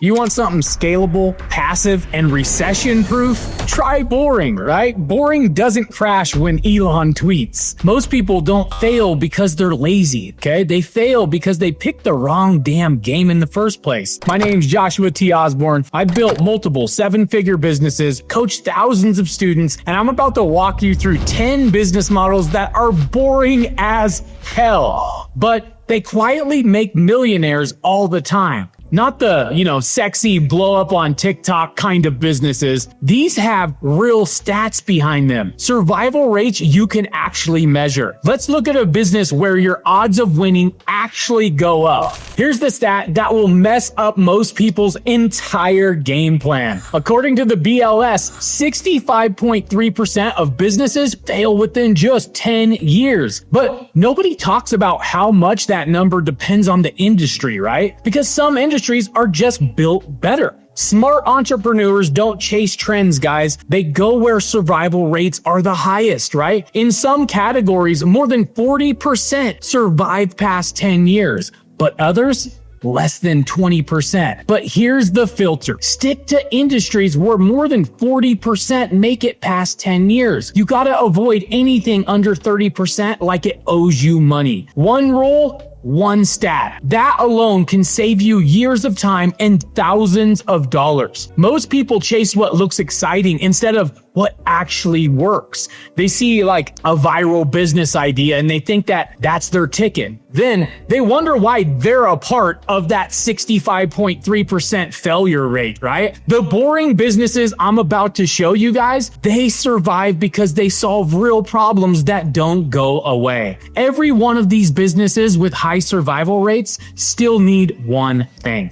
You want something scalable, passive, and recession-proof? Try boring, right? Boring doesn't crash when Elon tweets. Most people don't fail because they're lazy, okay? They fail because they picked the wrong damn game in the first place. My name's Joshua T. Osborne. I built multiple seven-figure businesses, coached thousands of students, and I'm about to walk you through 10 business models that are boring as hell, but they quietly make millionaires all the time. Not the, sexy blow up on TikTok kind of businesses. These have real stats behind them. Survival rates you can actually measure. Let's look at a business where your odds of winning actually go up. Here's the stat that will mess up most people's entire game plan. According to the BLS, 65.3% of businesses fail within just 10 years. But nobody talks about how much that number depends on the industry, right? Because some industries are just built better. Smart entrepreneurs don't chase trends, guys. They go where survival rates are the highest, right? In some categories, more than 40% survive past 10 years, but others, less than 20%. But here's the filter. Stick to industries where more than 40% make it past 10 years. You gotta avoid anything under 30% like it owes you money. One rule, one stat. That alone can save you years of time and thousands of dollars. Most people chase what looks exciting instead of what actually works. They see like a viral business idea and they think that that's their ticket. Then they wonder why they're a part of that 65.3% failure rate, right? The boring businesses I'm about to show you guys, they survive because they solve real problems that don't go away. Every one of these businesses with high survival rates still need one thing: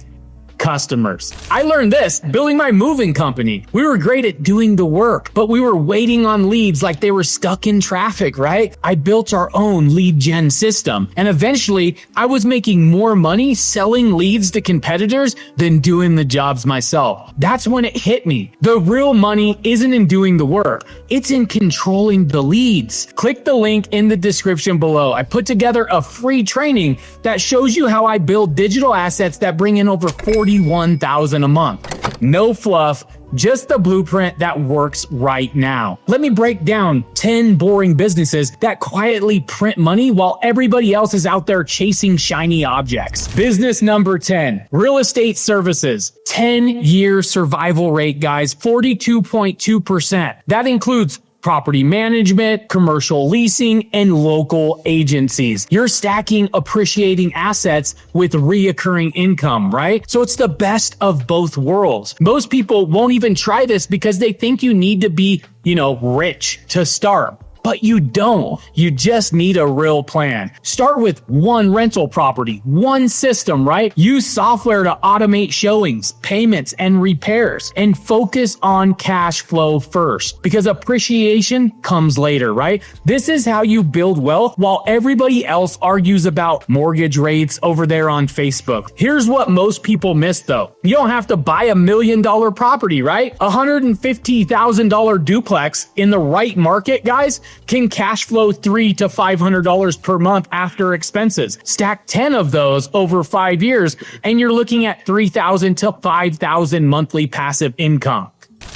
customers. I learned this building my moving company. We were great at doing the work, but we were waiting on leads like they were stuck in traffic, right? I built our own lead gen system, and eventually I was making more money selling leads to competitors than doing the jobs myself. That's when it hit me. The real money isn't in doing the work. It's in controlling the leads. Click the link in the description below. I put together a free training that shows you how I build digital assets that bring in over $41,000 a month. No fluff, just the blueprint that works right now. Let me break down 10 boring businesses that quietly print money while everybody else is out there chasing shiny objects. Business number 10, real estate services. 10-year survival rate, guys, 42.2%. That includes property management, commercial leasing, and local agencies. You're stacking appreciating assets with reoccurring income, right? So it's the best of both worlds. Most people won't even try this because they think you need to be, rich to start. But you don't. You just need a real plan. Start with one rental property, one system, right? Use software to automate showings, payments, and repairs, and focus on cash flow first because appreciation comes later, right? This is how you build wealth while everybody else argues about mortgage rates over there on Facebook. Here's what most people miss though. You don't have to buy $1 million property, right? $150,000 duplex in the right market, guys, can cash flow $300 to $500 per month after expenses. Stack 10 of those over 5 years, and you're looking at $3,000 to $5,000 monthly passive income.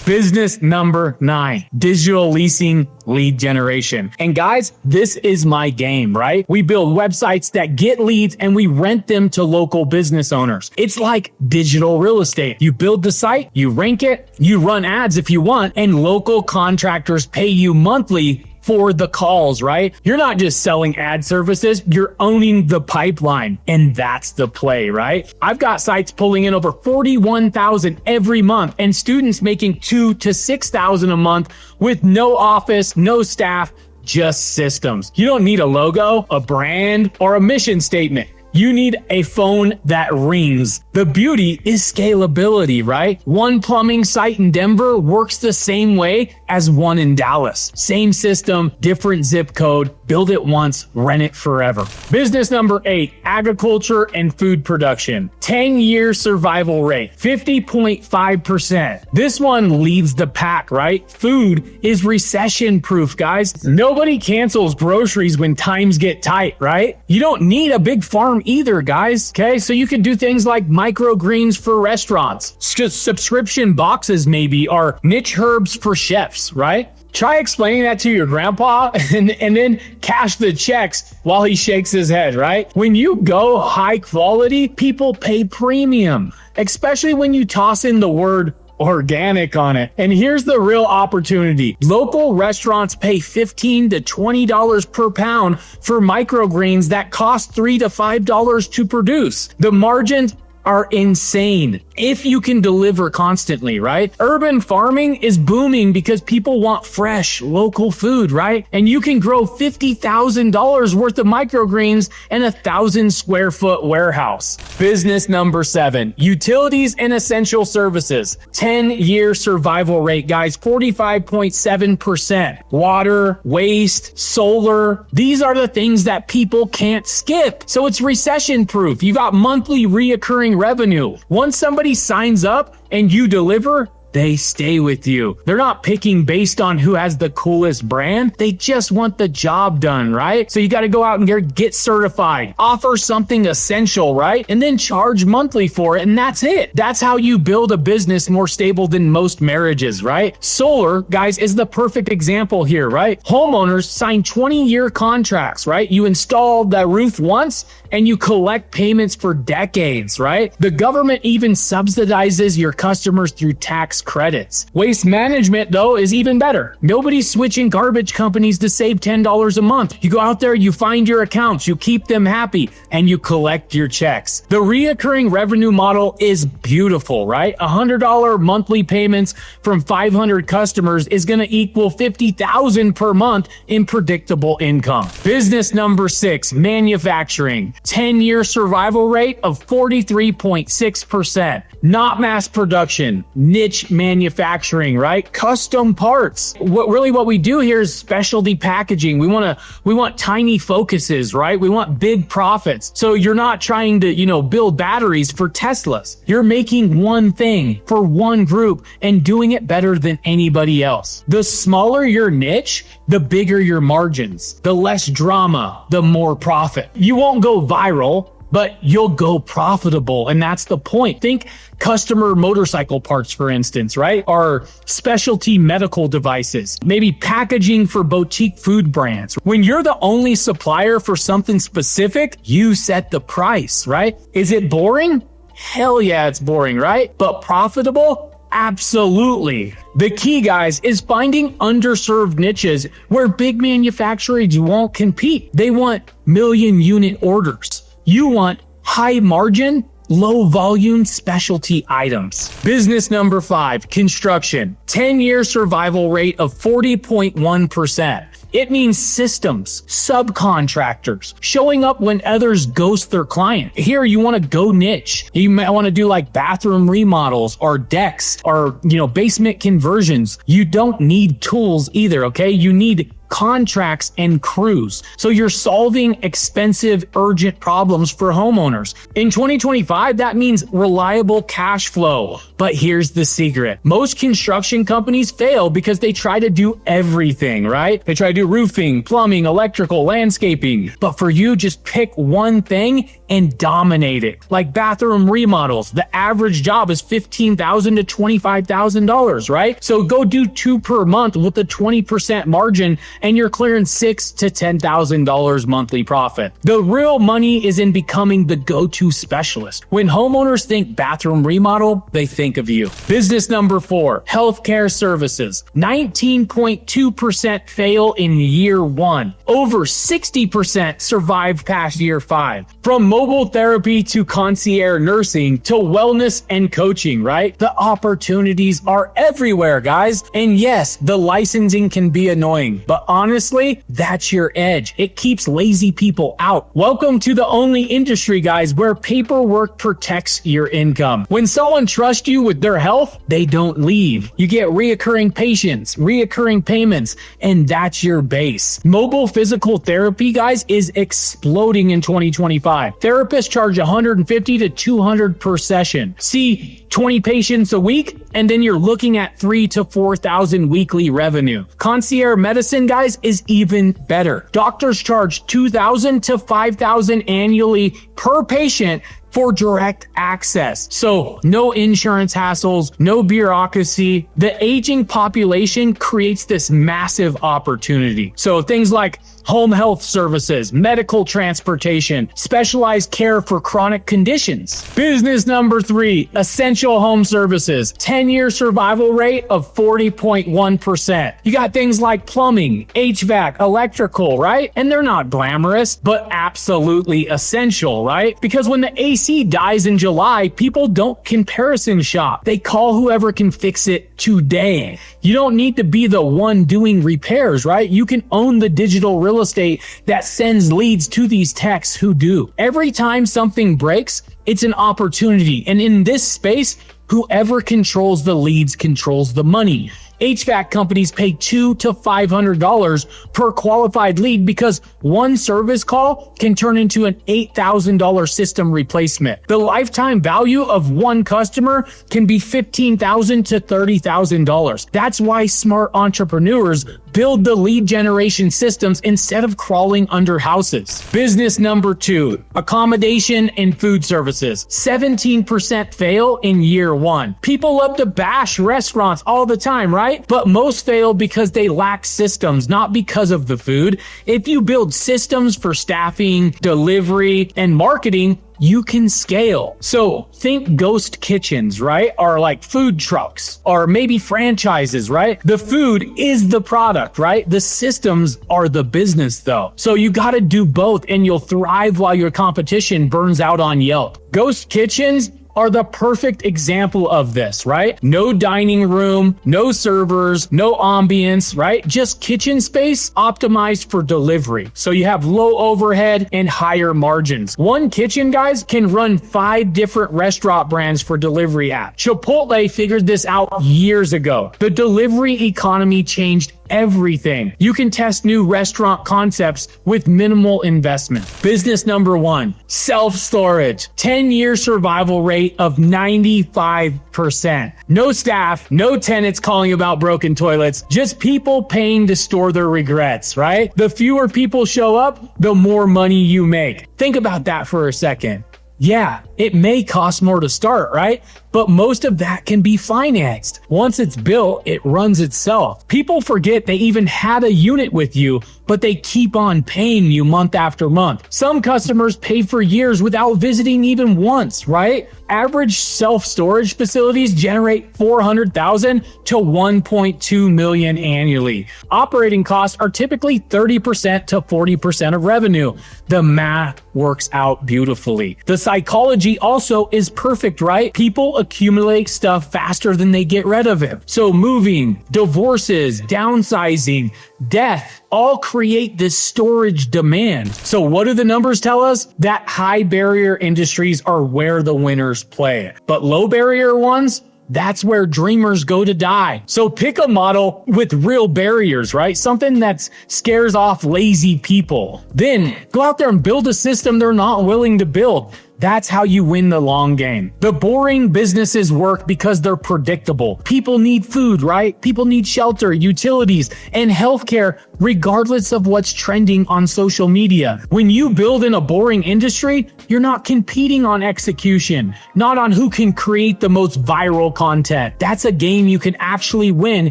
Business number 9, digital leasing lead generation. And guys, this is my game, right? We build websites that get leads and we rent them to local business owners. It's like digital real estate. You build the site, you rank it, you run ads if you want, and local contractors pay you monthly for the calls, right? You're not just selling ad services, you're owning the pipeline. And that's the play, right? I've got sites pulling in over 41,000 every month and students making 2,000 to 6,000 a month with no office, no staff, just systems. You don't need a logo, a brand, or a mission statement. You need a phone that rings. The beauty is scalability, right? One plumbing site in Denver works the same way as one in Dallas. Same system, different zip code, build it once, rent it forever. Business number 8, agriculture and food production. 10-year survival rate, 50.5%. This one leads the pack, right? Food is recession-proof, guys. Nobody cancels groceries when times get tight, right? You don't need a big farm either, guys. Okay, so you can do things like microgreens for restaurants. Subscription boxes maybe are niche herbs for chefs, right? Try explaining that to your grandpa and then cash the checks while he shakes his head, right? When you go high quality, people pay premium, especially when you toss in the word organic on it. And here's the real opportunity. Local restaurants pay $15 to $20 per pound for microgreens that cost $3 to $5 to produce. The margins are insane if you can deliver constantly, right? Urban farming is booming because people want fresh, local food, right? And you can grow $50,000 worth of microgreens in a 1,000 square foot warehouse. Business number 7, utilities and essential services. 10-year survival rate, guys, 45.7%. Water, waste, solar, these are the things that people can't skip. So it's recession-proof. You got monthly reoccurring revenue. Once somebody signs up and you deliver, they stay with you. They're not picking based on who has the coolest brand. They just want the job done, right? So you got to go out and get certified, offer something essential, right? And then charge monthly for it. And that's it. That's how you build a business more stable than most marriages, right? Solar, guys, is the perfect example here, right? Homeowners sign 20-year contracts, right? You install the roof once and you collect payments for decades, right? The government even subsidizes your customers through tax credits. Waste management, though, is even better. Nobody's switching garbage companies to save $10 a month. You go out there, you find your accounts, you keep them happy, and you collect your checks. The reoccurring revenue model is beautiful, right? $100 monthly payments from 500 customers is going to equal $50,000 per month in predictable income. Business number 6, manufacturing. 10-year survival rate of 43.6%. Not mass production, niche manufacturing, right? Custom parts. What we do here is specialty packaging. We want tiny focuses, right? We want big profits. So you're not trying to, build batteries for Teslas. You're making one thing for one group and doing it better than anybody else. The smaller your niche, the bigger your margins. The less drama, the more profit. You won't go viral, but you'll go profitable. And that's the point. Think customer motorcycle parts, for instance, right? Or specialty medical devices, maybe packaging for boutique food brands. When you're the only supplier for something specific, you set the price, right? Is it boring? Hell yeah, it's boring, right? But profitable? Absolutely. The key, guys, is finding underserved niches where big manufacturers won't compete. They want million unit orders. You want high margin, low volume specialty items. Business number 5, construction. 10-year survival rate of 40.1%. It means systems, subcontractors, showing up when others ghost their client. Here, you want to go niche. You might want to do like bathroom remodels or decks or, basement conversions. You don't need tools either, okay? You need contracts and crews. So you're solving expensive, urgent problems for homeowners. In 2025, that means reliable cash flow. But here's the secret. Most construction companies fail because they try to do everything, right? They try to do roofing, plumbing, electrical, landscaping. But for you, just pick one thing and dominate it. Like bathroom remodels, the average job is $15,000 to $25,000, right? So go do 2 per month with a 20% margin and you're clearing $6,000 to $10,000 monthly profit. The real money is in becoming the go-to specialist. When homeowners think bathroom remodel, they think of you. Business number 4, healthcare services. 19.2% fail in year 1. Over 60% survive past year 5. From mobile therapy to concierge nursing to wellness and coaching, right? The opportunities are everywhere, guys. And yes, the licensing can be annoying, but honestly, that's your edge. It keeps lazy people out. Welcome to the only industry, guys, where paperwork protects your income. When someone trusts you with their health, they don't leave. You get reoccurring patients, reoccurring payments, and that's your base. Mobile physical therapy, guys, is exploding in 2025. Therapists charge $150 to $200 per session. See 20 patients a week, and then you're looking at $3,000 to $4,000 weekly revenue. Concierge medicine, guys, guys, is even better. Doctors charge $2,000 to $5,000 annually per patient for direct access. So no insurance hassles, no bureaucracy. The aging population creates this massive opportunity. So things like home health services, medical transportation, specialized care for chronic conditions. Business number 3, essential home services, 10-year survival rate of 40.1%. You got things like plumbing, HVAC, electrical, right? And they're not glamorous, but absolutely essential, right? Because when the AC dies in July, people don't comparison shop. They call whoever can fix it today. You don't need to be the one doing repairs, right? You can own the digital real estate that sends leads to these techs who do. Every time something breaks, it's an opportunity. And in this space, whoever controls the leads controls the money. HVAC companies pay $200 to $500 per qualified lead because one service call can turn into an $8,000 system replacement. The lifetime value of one customer can be $15,000 to $30,000. That's why smart entrepreneurs build the lead generation systems instead of crawling under houses. Business number 2, accommodation and food services. 17% fail in year 1. People love to bash restaurants all the time, right? But most fail because they lack systems, not because of the food. If you build systems for staffing, delivery, and marketing, you can scale. So think ghost kitchens, right? Or like food trucks, or maybe franchises, right? The food is the product, right? The systems are the business though. So you got to do both and you'll thrive while your competition burns out on Yelp. Ghost kitchens are the perfect example of this, right? No dining room, no servers, no ambience, right? Just kitchen space optimized for delivery. So you have low overhead and higher margins. One kitchen, guys, can run 5 different restaurant brands for delivery app. Chipotle figured this out years ago. The delivery economy changed everything. You can test new restaurant concepts with minimal investment. Business number 1, self-storage. 10-year survival rate of 95%. No staff, no tenants calling about broken toilets, just people paying to store their regrets, right? The fewer people show up, the more money you make. Think about that for a second. Yeah, it may cost more to start, right? But most of that can be financed. Once it's built, it runs itself. People forget they even had a unit with you, but they keep on paying you month after month. Some customers pay for years without visiting even once, right? Average self-storage facilities generate $400,000 to $1.2 million annually. Operating costs are typically 30% to 40% of revenue. The math works out beautifully. The psychology also is perfect, right? People accumulate stuff faster than they get rid of it. So moving, divorces, downsizing, death, all create this storage demand. So what do the numbers tell us? That high barrier industries are where the winners play. But low barrier ones, that's where dreamers go to die. So pick a model with real barriers, right? Something that scares off lazy people. Then go out there and build a system they're not willing to build. That's how you win the long game. The boring businesses work because they're predictable. People need food, right? People need shelter, utilities, and healthcare, regardless of what's trending on social media. When you build in a boring industry, you're not competing on execution, not on who can create the most viral content. That's a game you can actually win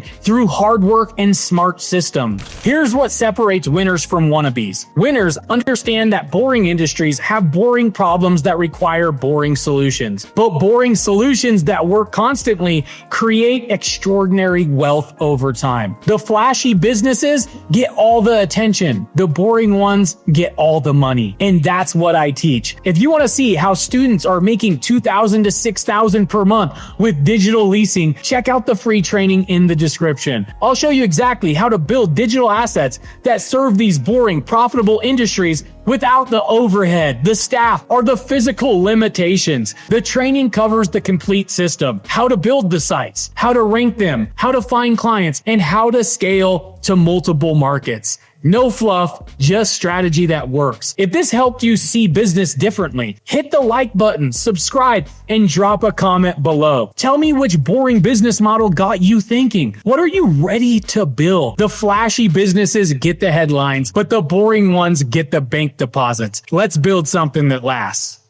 through hard work and smart system. Here's what separates winners from wannabes. Winners understand that boring industries have boring problems that require boring solutions. But boring solutions that work constantly create extraordinary wealth over time. The flashy businesses get all the attention. The boring ones get all the money. And that's what I teach. If you want to see how students are making $2,000 to $6,000 per month with digital leasing, check out the free training in the description. I'll show you exactly how to build digital assets that serve these boring, profitable industries without the overhead, the staff, or the physical limitations. The training covers the complete system: how to build the sites, how to rank them, how to find clients, and how to scale to multiple markets. No fluff, just strategy that works. If this helped you see business differently, hit the like button, subscribe, and drop a comment below. Tell me which boring business model got you thinking. What are you ready to build? The flashy businesses get the headlines, but the boring ones get the bank deposits. Let's build something that lasts.